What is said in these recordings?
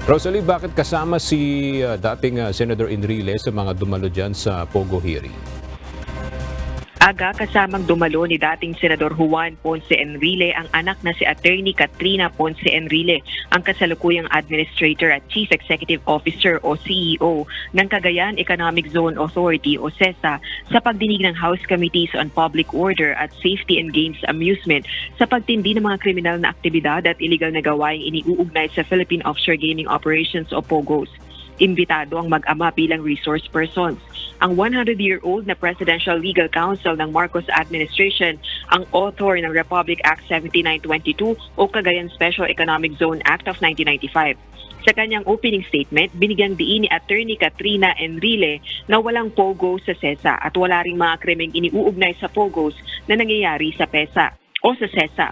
Rosalie, bakit kasama si dating Senator Enrile sa mga dumalo dyan sa Pogo hearing? Aga kasamang dumalo ni dating Senador Juan Ponce Enrile ang anak na si Attorney Katrina Ponce Enrile, ang kasalukuyang Administrator at Chief Executive Officer o CEO ng Cagayan Economic Zone Authority o CESA sa pagdinig ng House Committees on Public Order at Safety and Games Amusement sa pagtindi ng mga kriminal na aktibidad at iligal na gawaing iniuugnay sa Philippine Offshore Gaming Operations o POGOs. Imbitado ang mag-ama bilang resource persons. Ang 100-year-old na Presidential Legal Counsel ng Marcos Administration, ang author ng Republic Act 7922 o Cagayan Special Economic Zone Act of 1995. Sa kanyang opening statement, binigyang diin ni Attorney Katrina Enrile na walang POGO sa CESA at wala ring mga krimeng iniuugnay sa POGOs na nangyayari sa PESA o sa CESA.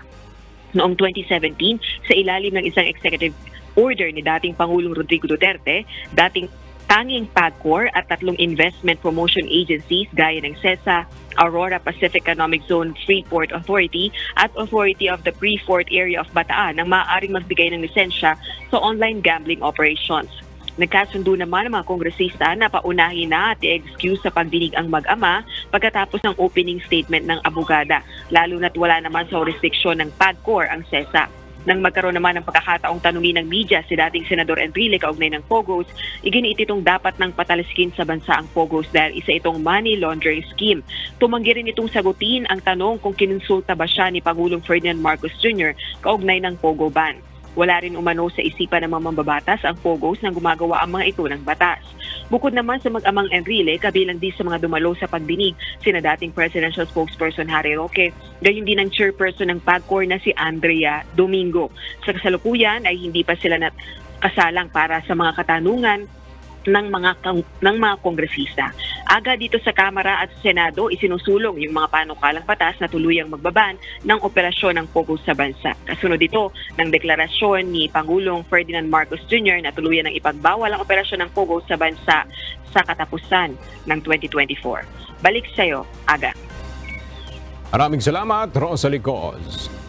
Noong 2017, sa ilalim ng isang executive order ni dating Pangulong Rodrigo Duterte, dating tanging PAGCOR at 3 investment promotion agencies gaya ng CESA, Aurora Pacific Economic Zone Freeport Authority at Authority of the Pre-Fort Area of Bataan ang maaaring magbigay ng lisensya sa online gambling operations. Nagkasundo naman ang mga kongresista na paunahin na at i-excuse sa pagdinig ang mag-ama pagkatapos ng opening statement ng abogada, lalo na't wala naman sa jurisdiksyon ng PAGCOR ang CESA. Nang magkaroon naman ng pagkakataong tanungin ng media si dating Senador Enrile kaugnay ng POGOs, iginiit itong dapat nang pataliskin sa bansa ang POGOs dahil isa itong money laundering scheme. Tumanggi rin itong sagutin ang tanong kung kinonsulta ba siya ni Pangulong Ferdinand Marcos Jr. kaugnay ng POGO ban. Wala rin umano sa isipan ng mga mambabatas ang POGOs nang gumagawa ang mga ito ng batas. Bukod naman sa mag-amang Enrile, kabilang din sa mga dumalo sa pagdinig sina dating Presidential Spokesperson Harry Roque, gayon din ang chairperson ng PAGCOR na si Andrea Domingo. Sa kasalukuyan ay hindi pa sila kasalang para sa mga katanungan ng mga kongresista. Aga dito sa Kamara at Senado, isinusulong yung mga panukalang batas na tuluyang magbaban ng operasyon ng POGO sa bansa. Kasunod dito ng deklarasyon ni Pangulong Ferdinand Marcos Jr. na tuluyan ng ipagbawal ang operasyon ng POGO sa bansa sa katapusan ng 2024. Balik sa iyo, Aga. Maraming salamat, Rosalie Coz.